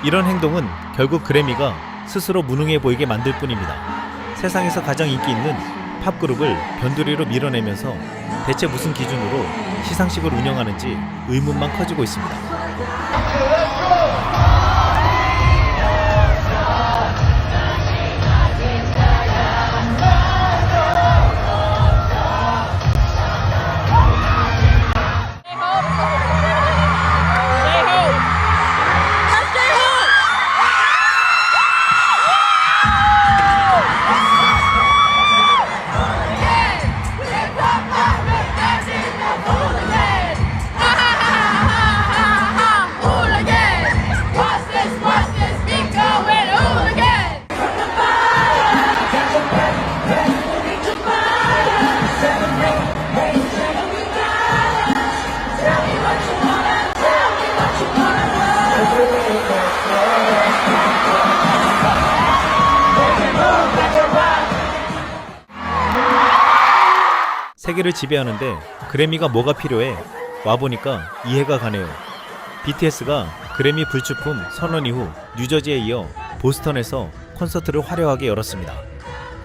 이런 행동은 결국 그래미가 스스로 무능해 보이게 만들 뿐입니다. 세상에서 가장 인기 있는 팝그룹을 변두리로 밀어내면서 대체 무슨 기준으로 시상식을 운영하는지 의문만 커지고 있습니다. 세계를 지배하는데 그래미가 뭐가 필요해? 와보니까 이해가 가네요. BTS가 그래미 불출품 선언 이후 뉴저지에 이어 보스턴에서 콘서트를 화려하게 열었습니다.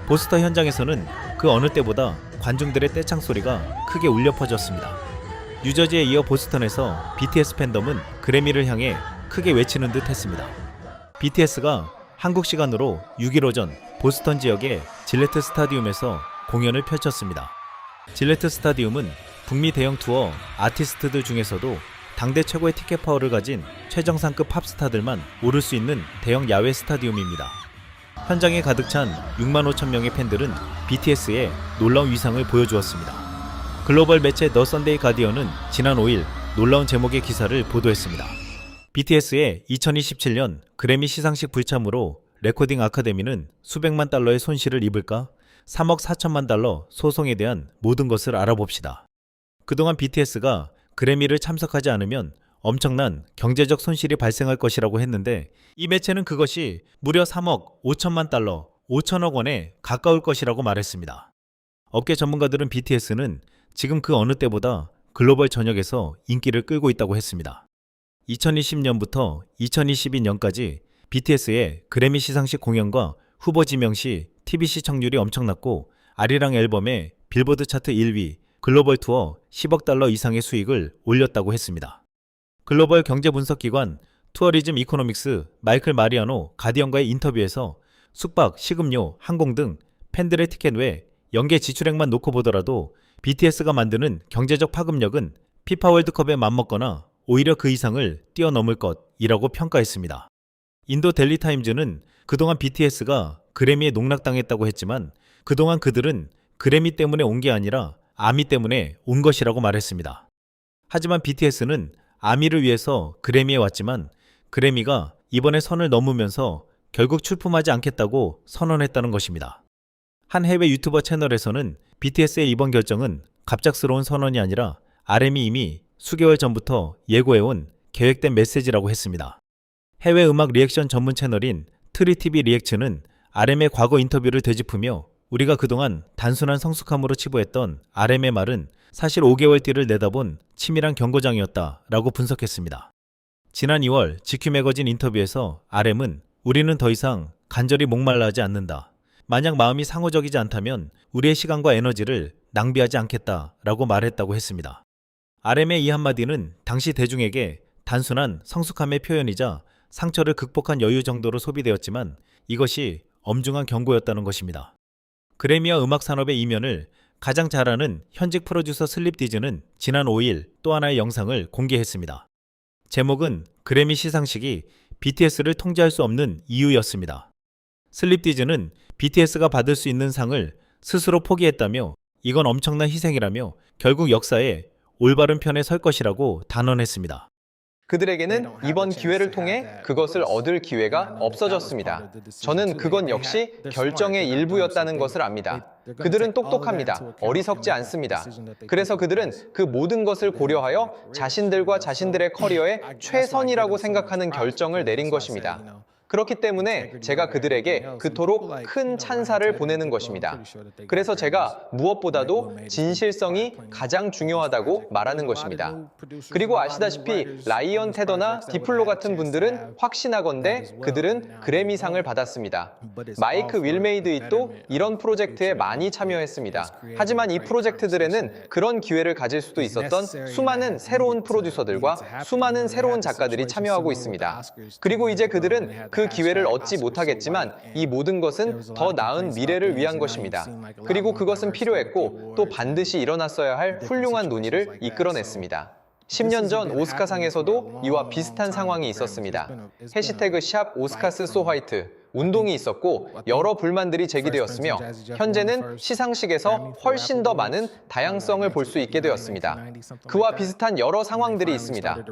보스턴 현장에서는 그 어느 때보다 관중들의 떼창 소리가 크게 울려 퍼졌습니다. 뉴저지에 이어 보스턴에서 BTS 팬덤은 그래미를 향해 크게 외치는 듯 했습니다. BTS가 한국 시간으로 6일 오전 보스턴 지역의 질레트 스타디움에서 공연을 펼쳤습니다. 질레트 스타디움은 북미 대형 투어 아티스트들 중에서도 당대 최고의 티켓 파워를 가진 최정상급 팝스타들만 오를 수 있는 대형 야외 스타디움입니다. 현장에 가득 찬 6만 5천 명의 팬들은 BTS의 놀라운 위상을 보여주었습니다. 글로벌 매체 더 선데이 가디언은 지난 5일 놀라운 제목의 기사를 보도했습니다. BTS의 2027년 그래미 시상식 불참으로 레코딩 아카데미는 수백만 달러의 손실을 입을까? 3억 4천만 달러 소송에 대한 모든 것을 알아봅시다. 그동안 BTS가 그래미를 참석하지 않으면 엄청난 경제적 손실이 발생할 것이라고 했는데 이 매체는 그것이 무려 3억 5천만 달러, 5천억 원에 가까울 것이라고 말했습니다. 업계 전문가들은 BTS는 지금 그 어느 때보다 글로벌 전역에서 인기를 끌고 있다고 했습니다. 2020년부터 2022년까지 BTS의 그래미 시상식 공연과 후보 지명 시 TV 시청률이 엄청났고 아리랑 앨범의 빌보드 차트 1위, 글로벌 투어 10억 달러 이상의 수익을 올렸다고 했습니다. 글로벌 경제 분석기관 투어리즘 이코노믹스 마이클 마리아노 가디언과의 인터뷰에서 숙박, 식음료, 항공 등 팬들의 티켓 외 연계 지출액만 놓고 보더라도 BTS가 만드는 경제적 파급력은 피파 월드컵에 맞먹거나 오히려 그 이상을 뛰어넘을 것이라고 평가했습니다. 인도 델리타임즈는 그동안 BTS가 그래미에 농락당했다고 했지만 그동안 그들은 그래미 때문에 온 게 아니라 아미 때문에 온 것이라고 말했습니다. 하지만 BTS는 아미를 위해서 그래미에 왔지만 그래미가 이번에 선을 넘으면서 결국 출품하지 않겠다고 선언했다는 것입니다. 한 해외 유튜버 채널에서는 BTS의 이번 결정은 갑작스러운 선언이 아니라 RM이 이미 수개월 전부터 예고해온 계획된 메시지라고 했습니다. 해외 음악 리액션 전문 채널인 트리TV 리액츠는 RM의 과거 인터뷰를 되짚으며 우리가 그동안 단순한 성숙함으로 치부했던 RM의 말은 사실 5개월 뒤를 내다본 치밀한 경고장이었다 라고 분석했습니다. 지난 2월 GQ 매거진 인터뷰에서 RM은 우리는 더 이상 간절히 목말라 하지 않는다. 만약 마음이 상호적이지 않다면 우리의 시간과 에너지를 낭비하지 않겠다 라고 말했다고 했습니다. RM의 이 한마디는 당시 대중에게 단순한 성숙함의 표현이자 상처를 극복한 여유 정도로 소비되었지만 이것이 엄중한 경고였다는 것입니다. 그래미와 음악 산업의 이면을 가장 잘 아는 현직 프로듀서 슬립디즈는 지난 5일 또 하나의 영상을 공개했습니다. 제목은 그래미 시상식이 BTS를 통제할 수 없는 이유였습니다. 슬립디즈는 BTS가 받을 수 있는 상을 스스로 포기했다며 이건 엄청난 희생이라며 결국 역사의 올바른 편에 설 것이라고 단언했습니다. 그들에게는 이번 기회를 통해 그것을 얻을 기회가 없어졌습니다. 저는 그건 역시 결정의 일부였다는 것을 압니다. 그들은 똑똑합니다. 어리석지 않습니다. 그래서 그들은 그 모든 것을 고려하여 자신들과 자신들의 커리어의 최선이라고 생각하는 결정을 내린 것입니다. 그렇기 때문에 제가 그들에게 그토록 큰 찬사를 보내는 것입니다. 그래서 제가 무엇보다도 진실성이 가장 중요하다고 말하는 것입니다. 그리고 아시다시피 라이언 테더나 디플로 같은 분들은 확신하건대 그들은 그래미상을 받았습니다. 마이크 윌메이드잇도 이런 프로젝트에 많이 참여했습니다. 하지만 이 프로젝트들에는 그런 기회를 가질 수도 있었던 수많은 새로운 프로듀서들과 수많은 새로운 작가들이 참여하고 있습니다. 그리고 이제 그들은 그 기회를 얻지 못하겠지만 이 모든 것은 더 나은 미래를 위한 것입니다. 그리고 그것은 필요했고 또 반드시 일어났어야 할 훌륭한 논의를 이끌어냈습니다. 10년 전 오스카상에서도 이와 비슷한 상황이 있었습니다. 해시태그 샵 오스카스 소 화이트 운동이 있었고 여러 불만들이 제기되었으며 현재는 시상식에서 훨씬 더 많은 다양성을 볼 수 있게 되었습니다. 그와 비슷한 여러 상황들이 있습니다.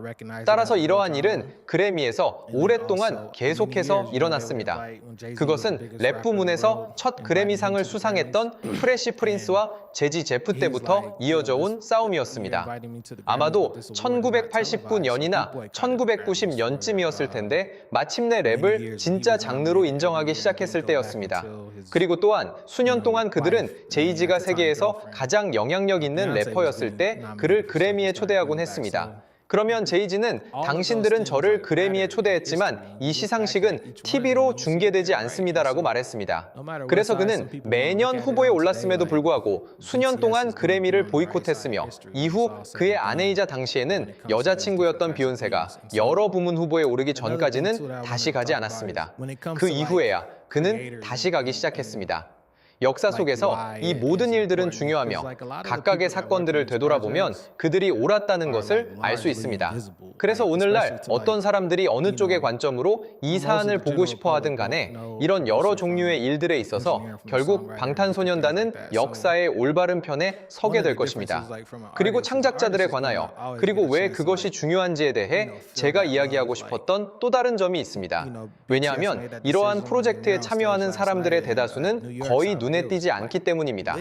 따라서 이러한 일은 그래미에서 오랫동안 계속해서 일어났습니다. 그것은 랩 부문에서 첫 그래미상을 수상했던 프레시 프린스와 제지 제프 때부터 이어져 온 싸움이었습니다. 아마도 1989년이나 1990년쯤이었을 텐데 마침내 랩을 진짜 장르로 인정하기 시작했을 때였습니다. 그리고 또한 수년 동안 그들은 제이지가 세계에서 가장 영향력 있는 래퍼였을 때 그를 그래미에 초대하곤 했습니다. 그러면 제이지는 당신들은 저를 그래미에 초대했지만 이 시상식은 TV로 중계되지 않습니다라고 말했습니다. 그래서 그는 매년 후보에 올랐음에도 불구하고 수년 동안 그래미를 보이콧했으며 이후 그의 아내이자 당시에는 여자친구였던 비욘세가 여러 부문 후보에 오르기 전까지는 다시 가지 않았습니다. 그 이후에야 그는 다시 가기 시작했습니다. 역사 속에서 이 모든 일들은 중요하며 각각의 사건들을 되돌아보면 그들이 옳았다는 것을 알 수 있습니다. 그래서 오늘날 어떤 사람들이 어느 쪽의 관점으로 이 사안을 보고 싶어 하든 간에 이런 여러 종류의 일들에 있어서 결국 방탄소년단은 역사의 올바른 편에 서게 될 것입니다. 그리고 창작자들에 관하여 그리고 왜 그것이 중요한지에 대해 제가 이야기하고 싶었던 또 다른 점이 있습니다. 왜냐하면 이러한 프로젝트에 참여하는 사람들의 대다수는 거의 눈에 띄지 않기 때문입니다.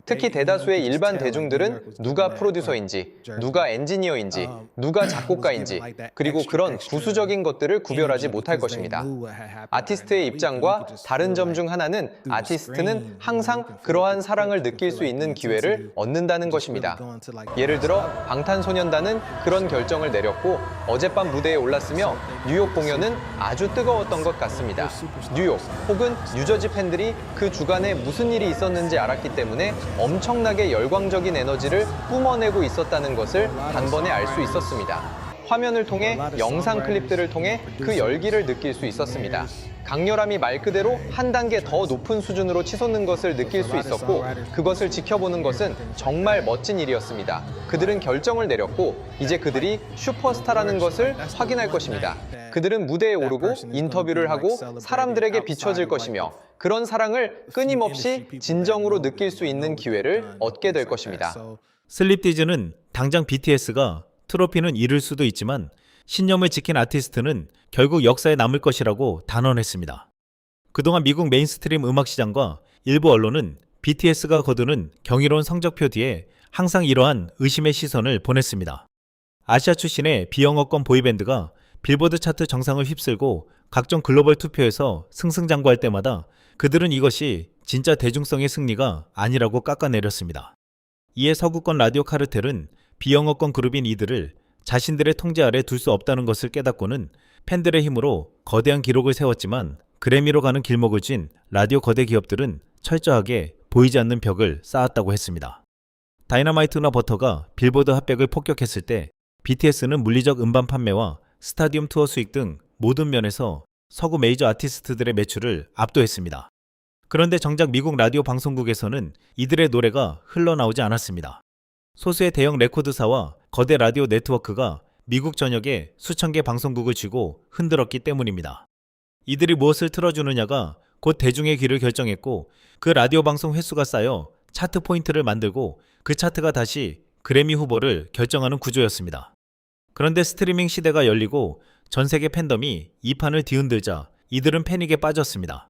특히 대다수의 일반 대중들은 누가 프로듀서인지, 누가 엔지니어인지, 누가 작곡가인지, 그리고 그런 부수적인 것들을 구별하지 못할 것입니다. 아티스트의 입장과 다른 점 중 하나는 아티스트는 항상 그러한 사랑을 느낄 수 있는 기회를 얻는다는 것입니다. 예를 들어 방탄소년단은 그런 결정을 내렸고 어젯밤 무대에 올랐으며 뉴욕 공연은 아주 뜨거웠던 것 같습니다. 뉴욕 혹은 뉴저지 팬들이 그 주간에 무슨 일이 있었는지 알았기 때문에 엄청나게 열광적인 에너지를 뿜어내고 있었다는 것을 단번에 알 수 있었습니다. 화면을 통해 영상 클립들을 통해 그 열기를 느낄 수 있었습니다. 강렬함이 말 그대로 한 단계 더 높은 수준으로 치솟는 것을 느낄 수 있었고 그것을 지켜보는 것은 정말 멋진 일이었습니다. 그들은 결정을 내렸고 이제 그들이 슈퍼스타라는 것을 확인할 것입니다. 그들은 무대에 오르고 인터뷰를 하고 사람들에게 비춰질 것이며 그런 사랑을 끊임없이 진정으로 느낄 수 있는 기회를 얻게 될 것입니다. 슬립디즈는 당장 BTS가 트로피는 잃을 수도 있지만 신념을 지킨 아티스트는 결국 역사에 남을 것이라고 단언했습니다. 그동안 미국 메인스트림 음악 시장과 일부 언론은 BTS가 거두는 경이로운 성적표 뒤에 항상 이러한 의심의 시선을 보냈습니다. 아시아 출신의 비영어권 보이밴드가 빌보드 차트 정상을 휩쓸고 각종 글로벌 투표에서 승승장구할 때마다 그들은 이것이 진짜 대중성의 승리가 아니라고 깎아내렸습니다. 이에 서구권 라디오 카르텔은 비영어권 그룹인 이들을 자신들의 통제 아래 둘 수 없다는 것을 깨닫고는 팬들의 힘으로 거대한 기록을 세웠지만 그래미로 가는 길목을 쥔 라디오 거대 기업들은 철저하게 보이지 않는 벽을 쌓았다고 했습니다. 다이너마이트나 버터가 빌보드 핫백을 폭격했을 때 BTS는 물리적 음반 판매와 스타디움 투어 수익 등 모든 면에서 서구 메이저 아티스트들의 매출을 압도했습니다. 그런데 정작 미국 라디오 방송국에서는 이들의 노래가 흘러나오지 않았습니다. 소수의 대형 레코드사와 거대 라디오 네트워크가 미국 전역에 수천 개 방송국을 쥐고 흔들었기 때문입니다. 이들이 무엇을 틀어주느냐가 곧 대중의 귀를 결정했고 그 라디오 방송 횟수가 쌓여 차트 포인트를 만들고 그 차트가 다시 그래미 후보를 결정하는 구조였습니다. 그런데 스트리밍 시대가 열리고 전 세계 팬덤이 이 판을 뒤흔들자 이들은 패닉에 빠졌습니다.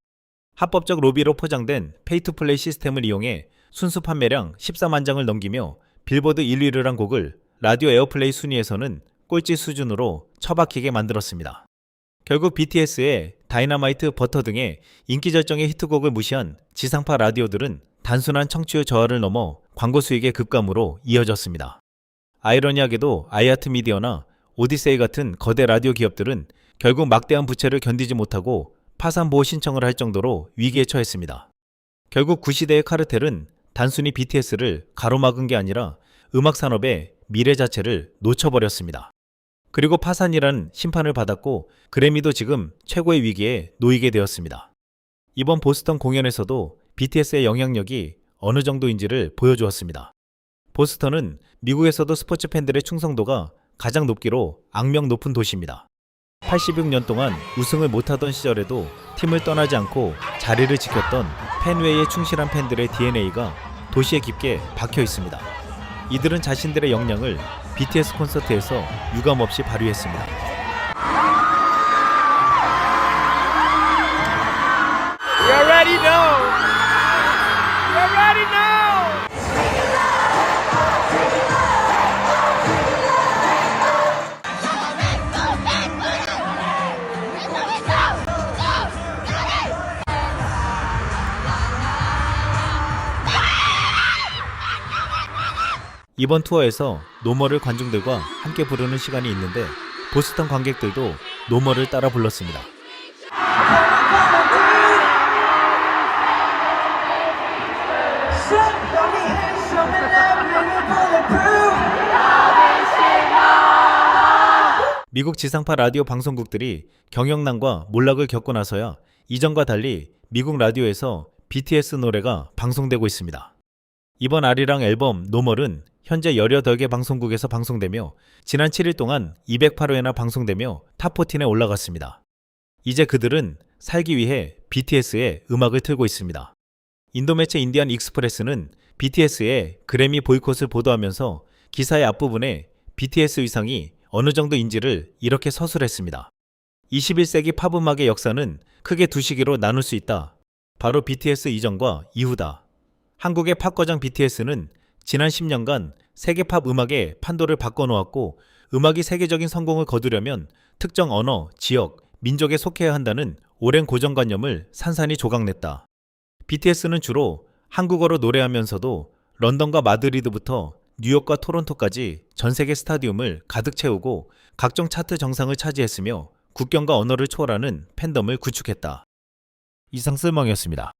합법적 로비로 포장된 페이투플레이 시스템을 이용해 순수 판매량 14만 장을 넘기며 빌보드 1위를 한 곡을 라디오 에어플레이 순위에서는 꼴찌 수준으로 처박히게 만들었습니다. 결국 BTS의 다이너마이트, 버터 등의 인기 절정의 히트곡을 무시한 지상파 라디오들은 단순한 청취율 저하를 넘어 광고 수익의 급감으로 이어졌습니다. 아이러니하게도 아이하트 미디어나 오디세이 같은 거대 라디오 기업들은 결국 막대한 부채를 견디지 못하고 파산 보호 신청을 할 정도로 위기에 처했습니다. 결국 구시대의 카르텔은 단순히 BTS를 가로막은 게 아니라 음악 산업의 미래 자체를 놓쳐버렸습니다. 그리고 파산이란 심판을 받았고 그래미도 지금 최고의 위기에 놓이게 되었습니다. 이번 보스턴 공연에서도 BTS의 영향력이 어느 정도인지를 보여주었습니다. 보스턴은 미국에서도 스포츠 팬들의 충성도가 가장 높기로 악명 높은 도시입니다. 86년 동안 우승을 못하던 시절에도 팀을 떠나지 않고 자리를 지켰던 팬웨이에 충실한 팬들의 DNA가 도시에 깊게 박혀 있습니다. 이들은 자신들의 역량을 BTS 콘서트에서 유감없이 발휘했습니다. You already know. You already know. 이번 투어에서 노멀을 관중들과 함께 부르는 시간이 있는데 보스턴 관객들도 노멀을 따라 불렀습니다. 미국 지상파 라디오 방송국들이 경영난과 몰락을 겪고 나서야 이전과 달리 미국 라디오에서 BTS 노래가 방송되고 있습니다. 이번 아리랑 앨범 노멀은 현재 18개 방송국에서 방송되며 지난 7일 동안 208회나 방송되며 탑14에 올라갔습니다. 이제 그들은 살기 위해 BTS의 음악을 틀고 있습니다. 인도 매체 인디안 익스프레스는 BTS의 그래미 보이콧을 보도하면서 기사의 앞부분에 BTS 의상이 어느 정도인지를 이렇게 서술했습니다. 21세기 팝 음악의 역사는 크게 두 시기로 나눌 수 있다. 바로 BTS 이전과 이후다. 한국의 팝 거장 BTS는 지난 10년간 세계 팝 음악의 판도를 바꿔놓았고 음악이 세계적인 성공을 거두려면 특정 언어, 지역, 민족에 속해야 한다는 오랜 고정관념을 산산이 조각냈다. BTS는 주로 한국어로 노래하면서도 런던과 마드리드부터 뉴욕과 토론토까지 전 세계 스타디움을 가득 채우고 각종 차트 정상을 차지했으며 국경과 언어를 초월하는 팬덤을 구축했다. 이상 쓸멍이었습니다.